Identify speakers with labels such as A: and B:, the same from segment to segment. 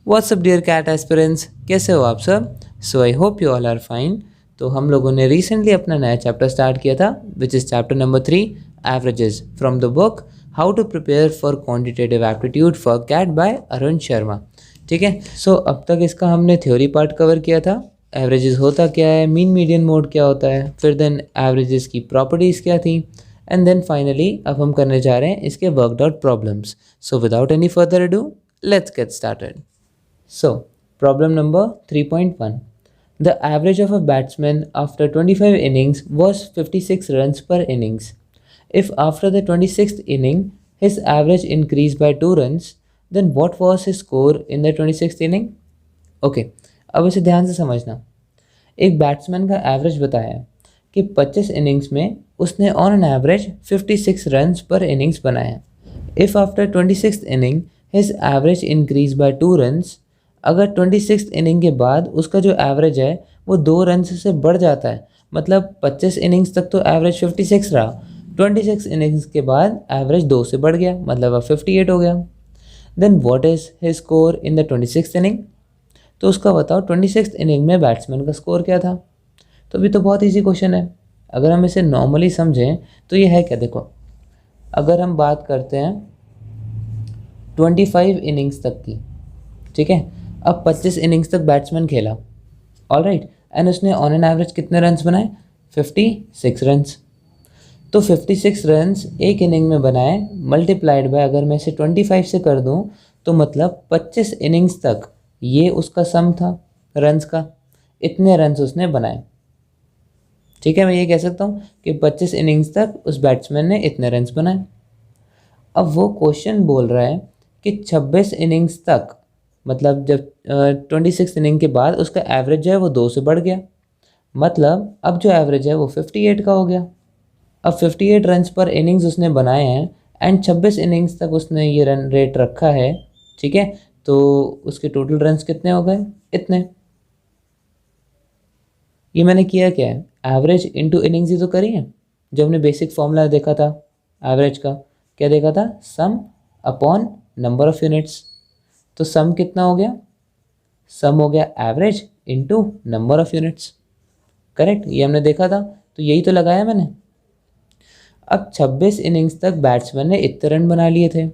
A: WhatsApp dear cat aspirants, कैसे हो आप सब? So I hope you all are fine. तो हम लोगों ने रिसेंटली अपना नया चैप्टर स्टार्ट किया था which is chapter number 3, averages, from the book how to prepare for quantitative aptitude for CAT by Arun Sharma. ठीक है, सो अब तक इसका हमने थ्योरी पार्ट कवर किया था। एवरेजेस होता क्या है, मीन मीडियन मोड क्या होता है, फिर देन एवरेजेस की प्रॉपर्टीज़ क्या थी, एंड देन फाइनली अब हम करने जा रहे हैं इसके worked out problems. So without any further ado, let's get started. So, problem number 3.1. The average of a batsman after 25 innings was 56 runs per innings. If after the 26th inning his average increased by 2 runs, then what was his score in the 26th inning? Okay, अब इसे ध्यान से समझना। एक batsman का average बताया कि 25 innings में उसने ऑन एन एवरेज 56 रन्स पर इनिंग्स बनाया। If after 26th inning his average increase by 2 runs, अगर 26th इनिंग के बाद उसका जो एवरेज है वो 2 रन्स से बढ़ जाता है, मतलब 25 इनिंग्स तक तो एवरेज 56 रहा, 26 इनिंग्स के बाद एवरेज 2 से बढ़ गया, मतलब अब 58 हो गया। Then what is his score in the 26th inning? तो उसका बताओ 26th इनिंग में बैट्समैन का स्कोर क्या था। तो अभी तो बहुत इजी क्वेश्चन है। अगर हम इसे नॉर्मली समझें तो ये है क्या, देखो, अगर हम बात करते हैं 25 इनिंग्स तक की, ठीक है, अब 25 इनिंग्स तक बैट्समैन खेला, ऑलराइट, एंड उसने ऑन एन एवरेज कितने रन्स बनाए? 56 रन्स। तो 56 रन्स एक इनिंग में बनाए, मल्टीप्लाइड बाय अगर मैं इसे 25 से कर दूं तो मतलब 25 इनिंग्स तक ये उसका सम था रन्स का, इतने रन्स उसने बनाए। ठीक है, मैं ये कह सकता हूँ कि 25 इनिंग्स तक उस बैट्समैन ने इतने रन्स बनाए। अब वो क्वेश्चन बोल रहा है कि 26 इनिंग्स तक, मतलब जब 26 इनिंग के बाद उसका एवरेज जो है वो 2 से बढ़ गया, मतलब अब जो एवरेज है वो 58 का हो गया। अब 58 रन्स पर इनिंग्स उसने बनाए हैं एंड 26 इनिंग्स तक उसने ये रन रेट रखा है, ठीक है, तो उसके टोटल रन्स कितने हो गए? इतने। ये मैंने किया क्या है, एवरेज इनटू इनिंग्स ही तो करी है। जब हमने बेसिक फॉर्मूला देखा था एवरेज का, क्या देखा था? सम अपॉन नंबर ऑफ यूनिट्स। तो सम कितना हो गया? सम हो गया average into number of units, correct, ये हमने देखा था, तो यही तो लगाया मैंने। अब 26 इनिंग्स तक बैट्समैन ने इतने रन बना लिए थे,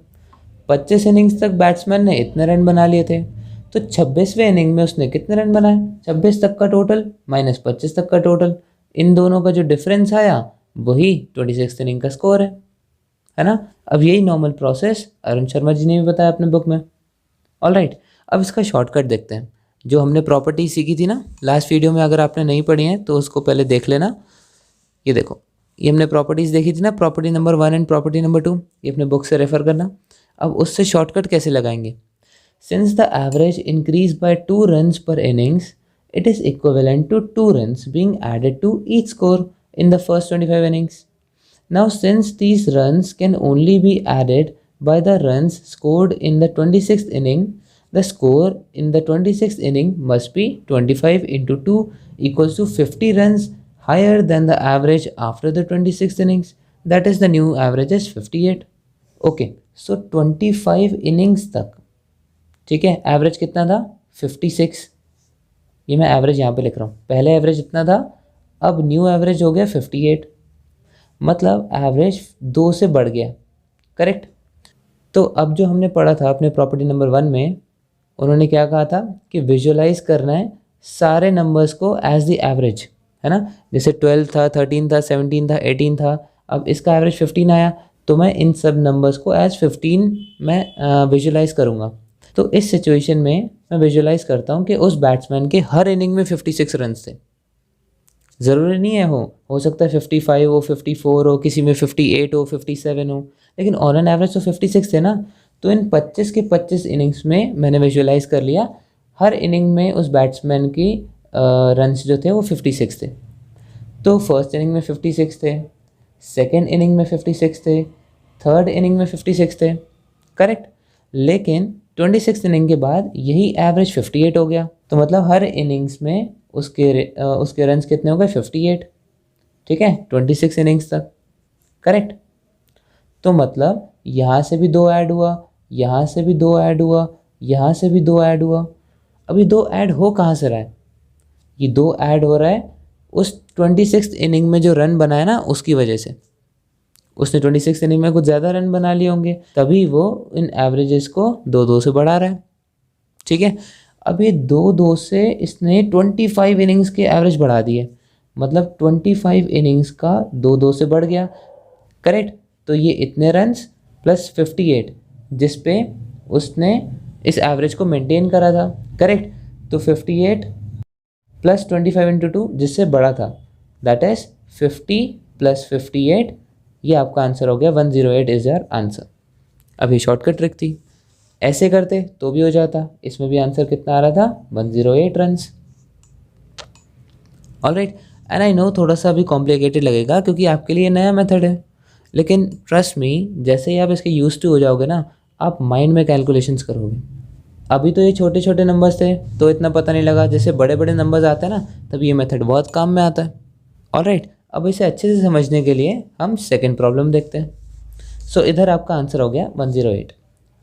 A: 25 इनिंग्स तक बैट्समैन ने इतने रन बना लिए थे, तो 26वें इनिंग में उसने कितने रन बनाए? 26 तक का टोटल माइनस 25 तक का टोटल, इन दोनों का जो डिफरेंस आया वही 26 इनिंग का स्कोर है ना। अब यही नॉर्मल प्रोसेस अरुण शर्मा जी ने भी बताया अपने बुक में। ऑलराइट, अब इसका शॉर्टकट देखते हैं। जो हमने प्रॉपर्टी सीखी थी ना लास्ट वीडियो में, अगर आपने नहीं पढ़ी है तो उसको पहले देख लेना। ये देखो, ये हमने प्रॉपर्टीज़ देखी थी ना, property number 1 and property number 2, ये अपने बुक से रेफर करना। अब उससे शॉर्टकट कैसे लगाएंगे? Since the average increase by 2 runs पर innings, it is equivalent to 2 runs being added to each score in the first 25 innings. Now, since these runs can only be added by the runs scored in the 26th inning, the score in the 26th inning must be 25 into 2 equals to 50 runs higher than the average after the 26th innings. That is, the new average is 58. Okay, so 25 innings तक, ठीक है, average कितना था? 56। ये मैं average यहाँ पे लिख रहा हूँ, पहले एवरेज इतना था, अब न्यू एवरेज हो गया 58, मतलब एवरेज 2 से बढ़ गया, करेक्ट। तो अब जो हमने पढ़ा था अपने प्रॉपर्टी नंबर 1 में, उन्होंने क्या कहा था कि विजुअलाइज करना है सारे नंबर्स को एज द एवरेज, है ना। जैसे 12 था, 13 था, 17 था, 18 था, अब इसका एवरेज 15 आया, तो मैं इन सब नंबर्स को एज 15 मैं विजुअलाइज करूँगा। तो इस सिचुएशन में मैं विजुअलाइज करता हूँ कि उस बैट्समैन के हर इनिंग में 56 रन थे। ज़रूरी नहीं है हो सकता है 55 हो, 54 हो, किसी में 58 हो, 57 हो, लेकिन ऑन एन एवरेज तो 56 थे ना। तो इन 25 के 25 इनिंग्स में मैंने विजुअलाइज कर लिया हर इनिंग में उस बैट्समैन की रन्स जो थे वो 56 थे। तो फर्स्ट इनिंग में 56 थे, सेकेंड इनिंग में 56 थे, थर्ड इनिंग में 56 थे, करेक्ट। लेकिन 26 इनिंग के बाद यही एवरेज 58 हो गया, तो मतलब हर इनिंग्स में उसके रन्स कितने हो गए? 58, ठीक है, 26 इनिंग्स तक, करेक्ट। तो मतलब यहाँ से भी 2 ऐड हुआ, यहाँ से भी 2 ऐड हुआ, यहाँ से भी 2 ऐड हुआ। अभी 2 ऐड हो कहाँ से रहा है? ये 2 ऐड हो रहा है उस 26th इनिंग में जो रन बनाया ना उसकी वजह से। उसने 26th इनिंग में कुछ ज़्यादा रन बना लिए होंगे, तभी वो इन एवरेजेस को 2-2 से बढ़ा रहा है। ठीक है, अब ये 2-2 से इसने 25 इनिंग्स के एवरेज बढ़ा दिए, मतलब 25 इनिंग्स का 2-2 से बढ़ गया। करेक्ट, तो ये इतने रन्स प्लस 58 जिस पे उसने इस एवरेज को मेंटेन करा था। करेक्ट, तो 58 प्लस 25 इंटू 2 जिससे बड़ा था, दैट इज 50 प्लस 58, ये आपका आंसर हो गया 108 इज योर आंसर। अभी शॉर्टकट ट्रिक थी, ऐसे करते तो भी हो जाता। इसमें भी आंसर कितना आ रहा था? 108 runs. Alright, and I know थोड़ा सा अभी कॉम्प्लिकेटेड लगेगा क्योंकि आपके लिए नया मेथड है, लेकिन ट्रस्ट मी, जैसे ही आप इसके यूज टू हो जाओगे ना, आप माइंड में कैलकुलेशंस करोगे। अभी तो ये छोटे छोटे नंबर्स थे तो इतना पता नहीं लगा, जैसे बड़े बड़े नंबर्स आते हैं ना तब ये मेथड बहुत काम में आता है। ऑलराइट, अब इसे अच्छे से समझने के लिए हम सेकेंड प्रॉब्लम देखते हैं। सो इधर आपका आंसर हो गया 108।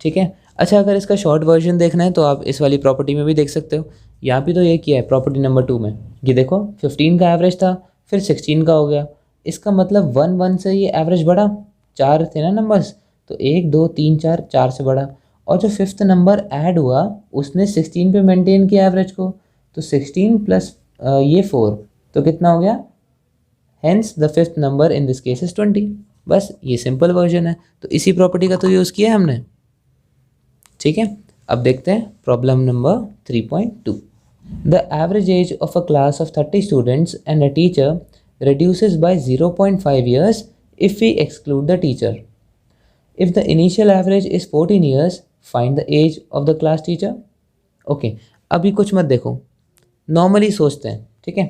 A: ठीक है, अच्छा अगर इसका शॉर्ट वर्जन देखना है तो आप इस वाली प्रॉपर्टी में भी देख सकते हो। यहाँ भी तो ये किया है प्रॉपर्टी नंबर 2 में। ये देखो 15 का एवरेज था, फिर 16 का हो गया, इसका मतलब 1 से ये एवरेज बढ़ा। 4 थे ना नंबर्स, तो 1 2 3 4, 4 से बढ़ा, और जो 5th नंबर ऐड हुआ उसने 16 पे मेंटेन किया एवरेज को, तो 16 प्लस ये 4, तो कितना हो गया? Hence the 5th number in this case is 20। बस ये सिंपल वर्जन है, तो इसी प्रॉपर्टी का तो यूज़ किया है हमने। ठीक है, अब देखते हैं problem number 3.2। The average age of a class of 30 students and a teacher reduces by 0.5 years if we exclude the teacher. If the initial average is 14 years, find the age of the class teacher. Okay, अभी कुछ मत देखो, normally सोचते हैं। ठीक है,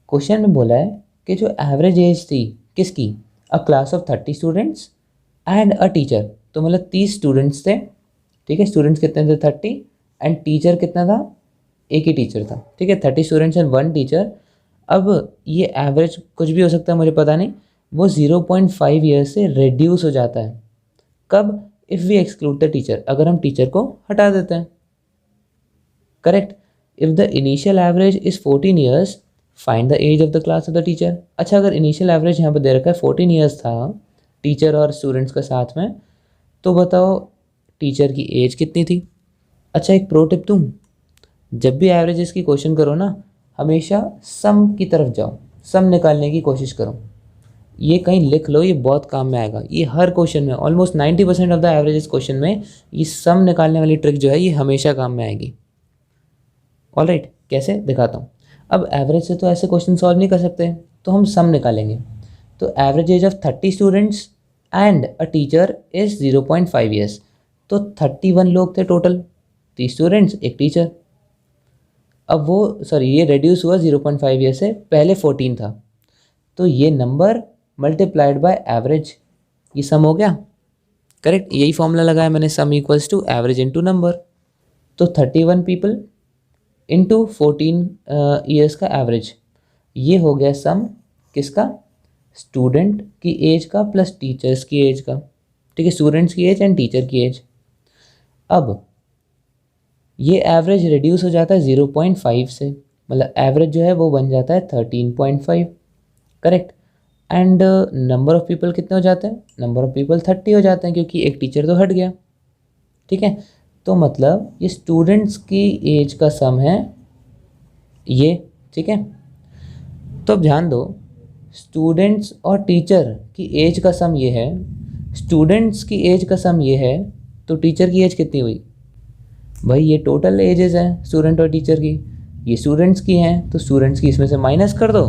A: question में बोला है कि जो एवरेज एज थी किसकी? अ class of 30 students and a teacher, तो मतलब 30 स्टूडेंट्स थे। ठीक है, स्टूडेंट्स कितने थे? 30, एंड टीचर कितना था? एक ही टीचर था। ठीक है, 30 स्टूडेंट्स एंड 1 टीचर। अब ये एवरेज कुछ भी हो सकता है, मुझे पता नहीं, वो 0.5 ईयर से रिड्यूस हो जाता है। कब? If we exclude the teacher, अगर हम टीचर को हटा देते हैं। Correct, if the initial average is 14 years, find the age of the class of the teacher. अच्छा, अगर इनिशियल एवरेज यहाँ पर दे रखा है 14 ईयर्स था टीचर और स्टूडेंट्स के साथ में, तो बताओ टीचर की एज कितनी थी? अच्छा, एक प्रो टिप दूँ, जब भी एवरेजेस की क्वेश्चन करो ना, हमेशा सम की तरफ जाओ, सम निकालने की कोशिश करो। ये कहीं लिख लो, ये बहुत काम में आएगा। ये हर क्वेश्चन में almost 90% of the averages question में ये सम निकालने वाली ट्रिक जो है ये हमेशा काम में आएगी। ऑलराइट, कैसे दिखाता हूँ। अब एवरेज से तो ऐसे क्वेश्चन सॉल्व नहीं कर सकते, तो हम सम निकालेंगे। तो average age of 30 students and a teacher is 0.5 years, तो 31 लोग थे टोटल, 30 स्टूडेंट्स एक टीचर। अब वो ये रेड्यूस हुआ 0.5 ईयर से, पहले 14 था, तो ये नंबर मल्टीप्लाइड बाय एवरेज, ये सम हो गया। करेक्ट, यही फॉर्मूला लगाया मैंने, sum equals to average into number. तो 31 पीपल इनटू 14 ईयर्स का एवरेज, ये हो गया सम किसका? स्टूडेंट की एज का प्लस टीचर्स की एज का। ठीक है, स्टूडेंट्स की एज एंड टीचर की एज। अब ये एवरेज रिड्यूस हो जाता है 0.5 से, मतलब एवरेज जो है वो बन जाता है 13.5। Correct, and number of people कितने हो जाते हैं? नंबर ऑफ़ पीपल 30 हो जाते हैं क्योंकि एक टीचर तो हट गया। ठीक है, तो मतलब ये स्टूडेंट्स की एज का सम है ये। ठीक है, तो अब ध्यान दो, स्टूडेंट्स और टीचर की एज का सम ये है, स्टूडेंट्स की एज का सम ये है, तो टीचर की एज कितनी हुई? भाई ये टोटल एजेस हैं स्टूडेंट और टीचर की, ये स्टूडेंट्स की हैं, तो स्टूडेंट्स की इसमें से माइनस कर दो,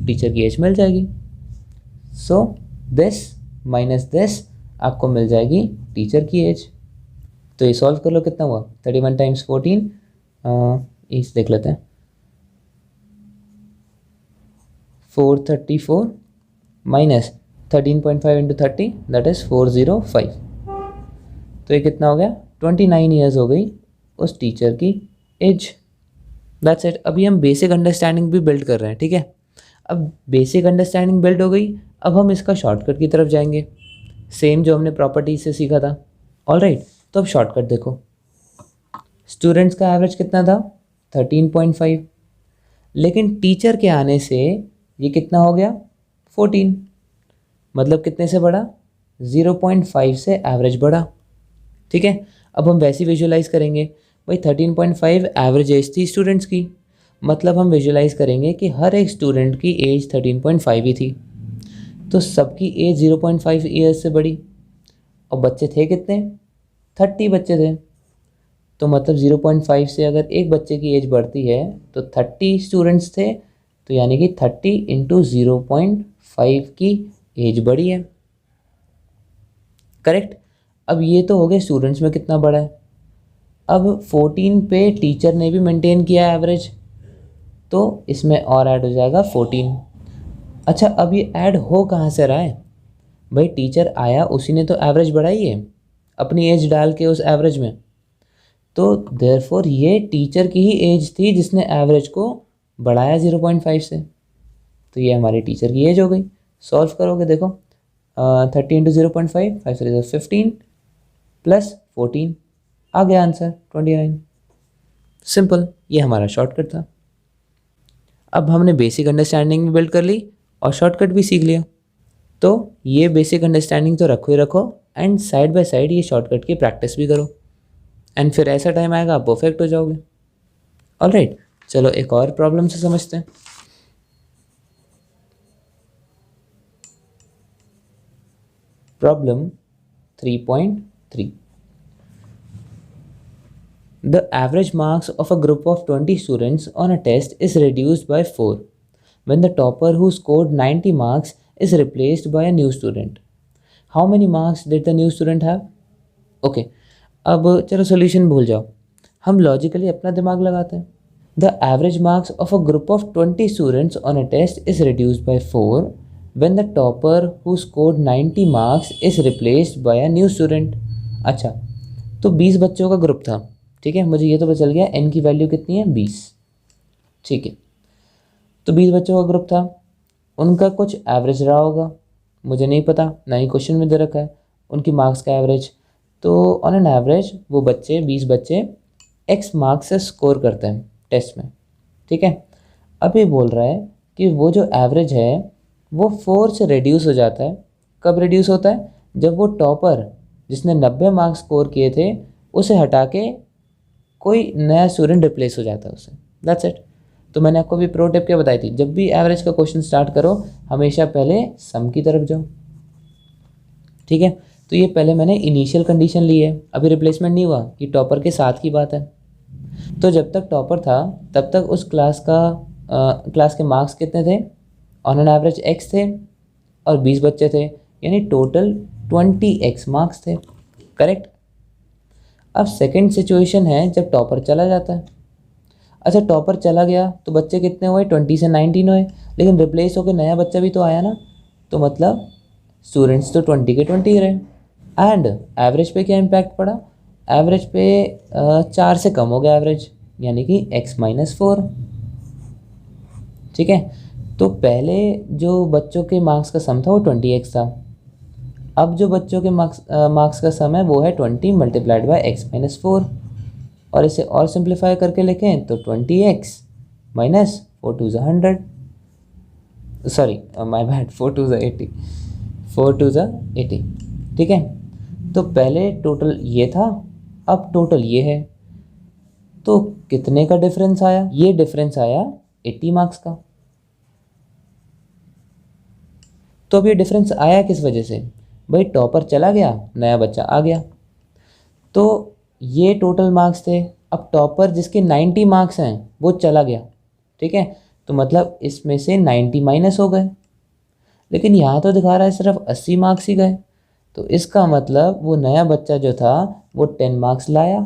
A: टीचर की एज मिल जाएगी। सो दिस माइनस दिस आपको मिल जाएगी टीचर की एज। तो ये सॉल्व कर लो, कितना हुआ? 31 टाइम्स 14, इस देख लेते हैं, 434 माइनस 13.5 इंटू 30, दैट इज़ 405। तो ये कितना हो गया? 29 ईयर्स हो गई उस टीचर की एज। That's it. अभी हम बेसिक अंडरस्टैंडिंग भी बिल्ड कर रहे हैं। ठीक है, अब बेसिक अंडरस्टैंडिंग बिल्ड हो गई, अब हम इसका शॉर्टकट की तरफ जाएंगे, सेम जो हमने प्रॉपर्टी से सीखा था। ऑलराइट, तो अब शॉर्टकट देखो। स्टूडेंट्स का एवरेज कितना था 13.5, लेकिन टीचर के आने से ये कितना हो गया 14, मतलब कितने से बढ़ा 0.5 से एवरेज बढ़ा। ठीक है, अब हम वैसे विजुअलाइज करेंगे भाई 13.5 एवरेज एज थी स्टूडेंट्स की, मतलब हम विजुअलाइज करेंगे कि हर एक स्टूडेंट की एज 13.5 ही थी, तो सबकी एज 0.5 ईयर्स से बढ़ी। और बच्चे थे कितने 30 बच्चे थे, तो मतलब 0.5 से अगर एक बच्चे की एज बढ़ती है तो 30 स्टूडेंट्स थे, तो यानी कि 30 इंटू 0.5 की एज बढ़ी है। करेक्ट। अब ये तो हो गए स्टूडेंट्स में कितना बढ़ा है। अब 14 पे टीचर ने भी मेंटेन किया एवरेज, तो इसमें और ऐड हो जाएगा 14। अच्छा, अब ये ऐड हो कहाँ से रहा है भाई, टीचर आया उसी ने तो एवरेज बढ़ाई है अपनी एज डाल के उस एवरेज में, तो देयरफॉर ये टीचर की ही एज थी जिसने एवरेज को बढ़ाया 0.5 से, तो ये हमारी टीचर की एज हो गई। सॉल्व करोगे देखो 30 इंटू 0.5, 5 से 15 प्लस 14, आ गया आंसर 29। सिंपल, ये हमारा शॉर्टकट था। अब हमने बेसिक अंडरस्टैंडिंग भी बिल्ड कर ली और शॉर्टकट भी सीख लिया, तो ये बेसिक अंडरस्टैंडिंग तो रखो ही रखो, एंड साइड बाय साइड ये शॉर्टकट की प्रैक्टिस भी करो, एंड फिर ऐसा टाइम आएगा आप परफेक्ट हो जाओगे। ऑलराइट, चलो एक और प्रॉब्लम से समझते हैं। Problem 3.3, the average marks of a group of 20 students on a test is reduced by 4 when the topper who scored 90 marks is replaced by a new student. How many marks did the new student have? Okay, अब चलो solution भूल जाओ, हम logically अपना दिमाग लगाते हैं। The average marks of a group of 20 students on a test is reduced by 4 when the topper who scored 90 marks is replaced by a new student. अच्छा, तो 20 बच्चों का ग्रुप था, ठीक है, मुझे ये तो पता चल गया n की वैल्यू कितनी है 20। ठीक है, तो 20 बच्चों का ग्रुप था, उनका कुछ एवरेज रहा होगा, मुझे नहीं पता, ना ही क्वेश्चन में दे रखा है उनकी मार्क्स का एवरेज। तो ऑन एन एवरेज वो बच्चे 20 बच्चे x मार्क्स से स्कोर करते हैं टेस्ट में। ठीक है, अब ये बोल रहा है कि वो जो एवरेज है वो 4 से रिड्यूस हो जाता है। कब रिड्यूस होता है? जब वो टॉपर जिसने 90 मार्क्स स्कोर किए थे उसे हटा के कोई नया स्टूडेंट रिप्लेस हो जाता है उससे। That's it. तो मैंने आपको भी प्रो टिप क्या बताई थी, जब भी एवरेज का क्वेश्चन स्टार्ट करो हमेशा पहले सम की तरफ जाओ। ठीक है, तो ये पहले मैंने इनिशियल कंडीशन ली है, अभी रिप्लेसमेंट नहीं हुआ, ये टॉपर के साथ की बात है। तो जब तक टॉपर था तब तक उस क्लास के मार्क्स कितने थे? ऑन एन एवरेज x थे और 20 बच्चे थे, यानी टोटल 20x मार्क्स थे। करेक्ट। अब सेकंड सिचुएशन है जब टॉपर चला जाता है। अच्छा, टॉपर चला गया तो बच्चे कितने हुए? 20 से 19 हुए, लेकिन रिप्लेस होकर नया बच्चा भी तो आया ना, तो मतलब स्टूडेंट्स तो 20 के 20 रहे। एंड एवरेज पे क्या इम्पैक्ट पड़ा? एवरेज पे 4 से कम हो गया एवरेज, यानी कि x-4। ठीक है, तो पहले जो बच्चों के मार्क्स का सम था वो 20x था, अब जो बच्चों के मार्क्स का सम है वो है 20 मल्टीप्लाइड बाई x-4, और इसे और सिंप्लीफाई करके लिखें तो 20x minus 4 2 100, sorry my bad, 4 2 80, 4 2 80। ठीक है, तो पहले टोटल ये था, अब टोटल ये है, तो कितने का डिफरेंस आया? ये डिफरेंस आया 80 मार्क्स का। तो अब ये डिफरेंस आया किस वजह से? भाई टॉपर चला गया, नया बच्चा आ गया, तो ये टोटल मार्क्स थे, अब टॉपर जिसके 90 मार्क्स हैं वो चला गया। ठीक है, तो मतलब इसमें से 90 माइनस हो गए, लेकिन यहाँ तो दिखा रहा है सिर्फ 80 मार्क्स ही गए, तो इसका मतलब वो नया बच्चा जो था वो 10 मार्क्स लाया,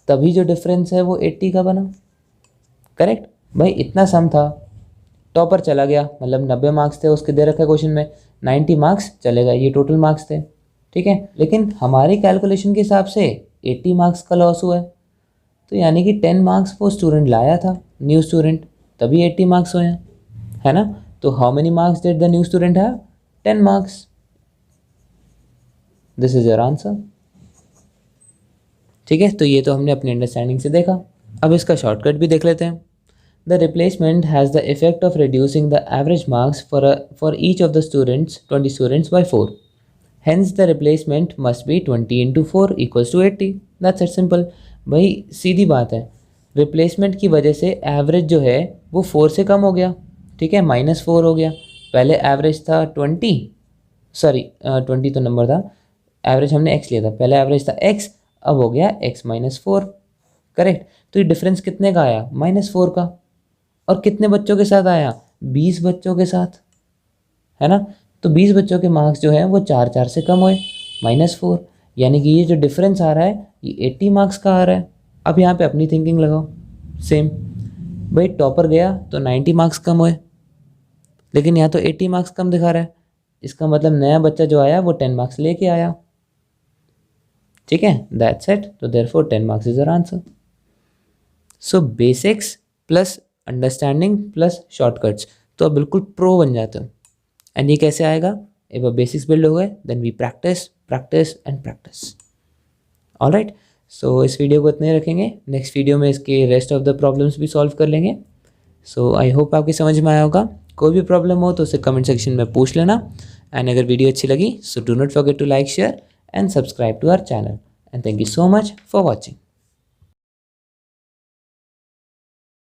A: तभी जो डिफरेंस है वो 80 का बना। करेक्ट भाई, इतना सम था, टॉपर चला गया मतलब 90 मार्क्स थे उसके दे रखा है क्वेश्चन में, 90 मार्क्स चले गए, ये टोटल मार्क्स थे। ठीक है, लेकिन हमारी कैलकुलेशन के हिसाब से 80 मार्क्स का लॉस हुआ है, तो यानी कि 10 मार्क्स वो स्टूडेंट लाया था, न्यू स्टूडेंट, तभी 80 मार्क्स हुए हैं, है ना। तो how many marks did the new student have? 10 marks. This is your answer. ठीक है, तो ये तो हमने अपनी अंडरस्टैंडिंग से देखा। अब इसका शॉर्टकट भी देख लेते हैं। The replacement has the effect of reducing the average marks for each of the students 20 students by 4। Hence the replacement must be 20 into 4 equals to 80। That's it simple। भाई सीधी बात है, रिप्लेसमेंट की वजह से एवरेज जो है वो 4 से कम हो गया, ठीक है, -4 हो गया। पहले एवरेज था 20, सॉरी 20 तो नंबर था, एवरेज हमने x लिया था, पहले एवरेज था x, अब हो गया x -4, करेक्ट। तो ये डिफरेंस कितने का आया? -4 का। और कितने बच्चों के साथ आया? 20 बच्चों के साथ, है ना। तो 20 बच्चों के मार्क्स जो हैं वो 4 से कम हुए, -4, यानी कि ये जो डिफरेंस आ रहा है ये 80 मार्क्स का आ रहा है। अब यहाँ पे अपनी थिंकिंग लगाओ, सेम भाई टॉपर गया तो 90 मार्क्स कम हुए, लेकिन यहाँ तो 80 मार्क्स कम दिखा रहा है, इसका मतलब नया बच्चा जो आया वो 10 मार्क्स लेके आया, ठीक है, दैट्स इट। तो therefore 10 marks is our answer. So basics plus understanding plus shortcuts, तो आप बिल्कुल प्रो बन जाते हो। एंड ये कैसे आएगा? एक बार बेसिक्स बिल्ड हो गए, then we practise practise and practise. Alright, so इस वीडियो को इतने रखेंगे, नेक्स्ट वीडियो में इसके रेस्ट ऑफ द प्रॉब्लम्स भी सॉल्व कर लेंगे। सो आई होप आपकी समझ में आया होगा। कोई भी प्रॉब्लम हो तो उसे कमेंट सेक्शन में पूछ लेना। एंड अगर वीडियो अच्छी लगी so do not forget to like, share and subscribe to our channel. And thank you so much for watching.